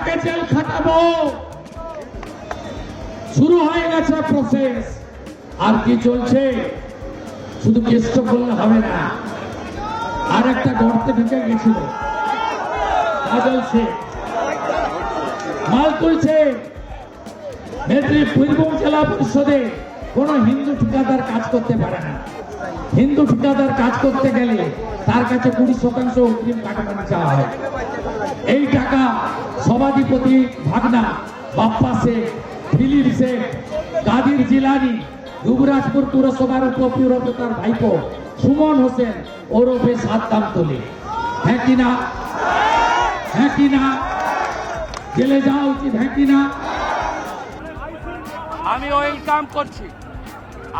কাকে জেল খাটাবো শুরু হয়ে গেছে প্রসেস। আর কি চলছে? শুধু কেষ্ট করলে হবে না, আর একটা গর্তে ঢুকে গেছিল কাজল শেখ, মাল তুলছে। বীরভূম জেলা পরিষদে কোন হিন্দু ঠিকাদার কাজ করতে পারে না। হিন্দু ঠিকাদার কাজ করতে গেলে তার কাছে 20% অগ্রিম কাটাকাটি চাওয়া হয়। এই টাকা সভাধিপতি ভাগনা বাপ্পা শেখ, ফিলিপ শেখ, কাদির জিলানি, যুবরাজপুর পুরসভার উপপুরতার ভাইপো সুমন হোসেন ওরফে সাদ্দাম তোলে। হ্যাঁ কিনা? হ্যাঁ কিনা? জেলে যাওয়া উচিত, হ্যাঁ কিনা? আমি ওয়েলকাম করছি।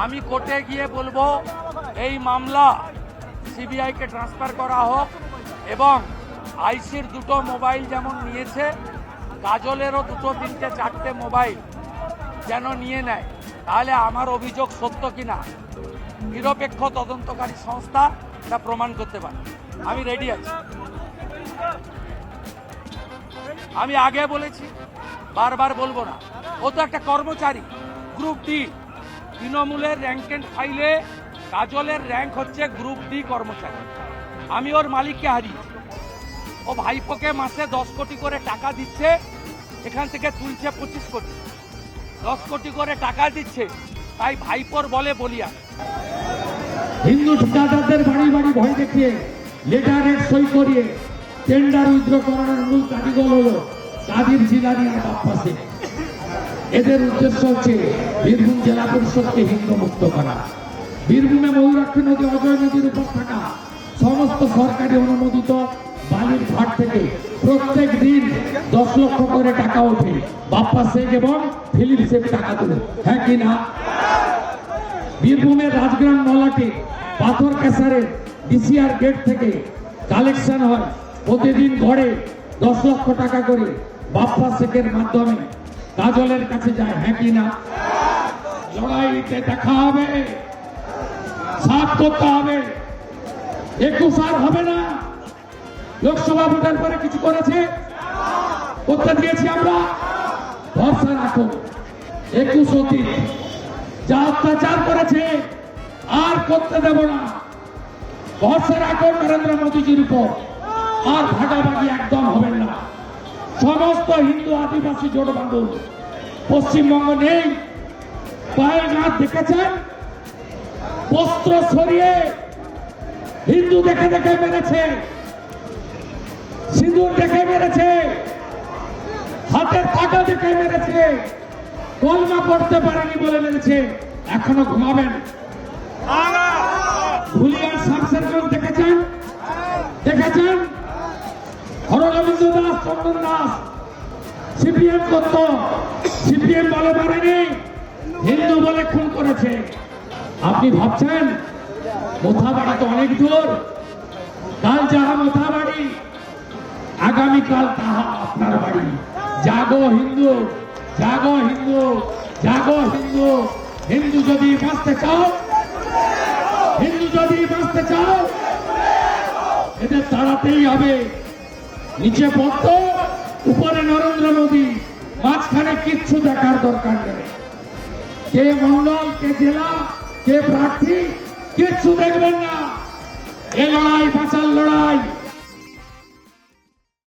আমি কোর্টে গিয়ে বলবো এই মামলা সিবিআইকে ট্রান্সফার করা হোক এবং আইসির দুটো মোবাইল যেমন নিয়েছে, কাজলেরও 2, 3, 4টে মোবাইল যেন নিয়ে নেয়। তাহলে আমার অভিযোগ সত্য কিনা নিরপেক্ষ তদন্তকারী সংস্থা তা প্রমাণ করতে পারে। আমি রেডি আছি। আমি আগে বলেছি, বারবার বলবো না। ও তো একটা কর্মচারী, গ্রুপ ডি, তৃণমূলের র্যাঙ্ক এন্ড ফাইলে কাজলের র্যাঙ্ক হচ্ছে গ্রুপ ডি কর্মচারী। আমি ওর মালিককে হারিয়েছি। ও ভাইপোকে মাসে 10 কোটি করে টাকা দিচ্ছে, এখান থেকে তুলছে 25 কোটি। 10 কোটি করে টাকা দিচ্ছে, তাই ভাইপোর বলে বলিয়া। হিন্দু ঠিকাদারদের বাড়ি বাড়ি ভয় দেখিয়ে লেটারের সই করিয়ে টেন্ডার উইথড্র করানোর মূল কারিগর হলো কাদির জিলানি আর বাপ্পা শেখ। এদের উদ্দেশ্য হচ্ছে বীরভূম জেলা পরিষদকে হিন্দু মুক্ত করা। বীরভূমে ময়ূরাক্ষী নদী, অজয় নদীর উপর থাকা সমস্ত সরকারি অনুমোদিত বালির ঘাট থেকে প্রত্যেক দিন 10 লক্ষ করে টাকা ওঠে। বাপ্পা শেখ এবং ফিলিপ শেখ টাকা তোলে। হ্যাঁ কিনা? বীরভূমের রাজগ্রাম নলাটে পাথর ক্যাসারের ডিসিআর গেট থেকে কালেকশন হয় প্রতিদিন গড়ে 10 লক্ষ টাকা করে। বাপ্পা শেখের মাধ্যমে কাজলের কাছে যায়। হ্যাঁ কিনা? লড়াইতে দেখা হবে, সাফ করতে হবে। 21 আর হবে না। লোকসভা ভোটের পরে কিছু করেছে, করতে দিয়েছি আমরা। ভরসা রাখো, 21 অতীত। যা অত্যাচার করেছে আর করতে দেব না। ভরসা রাখো নরেন্দ্র মোদীজির উপর। আর ভাগাভাগি একদম হবে না। সমস্ত হিন্দু আদিবাসী জোট বাঁধুন। পশ্চিমবঙ্গ নেই, পায়ে ঘাট দেখেছেন, বস্ত্র সরিয়ে হিন্দু দেখে দেখে মেরেছে, সিঁদুর দেখে মেরেছে, হাতের টাকা দেখে মেরেছে, কলমা পড়তে পারেনি বলে মেরেছে। এখনো ঘুমাবেন? ভুলিয়ার সাবসেন্টন দেখেছেন? দেখেছেন? হরগোবিন্দ দাস, চন্দন দাস সিপিএম করত, সিপিএম বলে মারেনি, হিন্দু বলে খুন করেছে। আপনি ভাবছেন মোথাবাড়ি তো অনেক দূর, কাল যাহা মোথাবাড়ি আগামীকাল তাহা আপনার বাড়ি। জাগো হিন্দু, জাগো হিন্দু, জাগো হিন্দু। হিন্দু যদি বাঁচতে চাও, হিন্দু যদি বাঁচতে চাও, এদের তাড়াতেই হবে। নিচে পড়ত, উপরে নরেন্দ্র মোদী, মাঝখানে কিচ্ছু দেখার দরকার নেই। কে মন্ডল, কে জেলা, কে প্রার্থী, কিচ্ছু দেখবেন না। এ লড়াই বাঁচার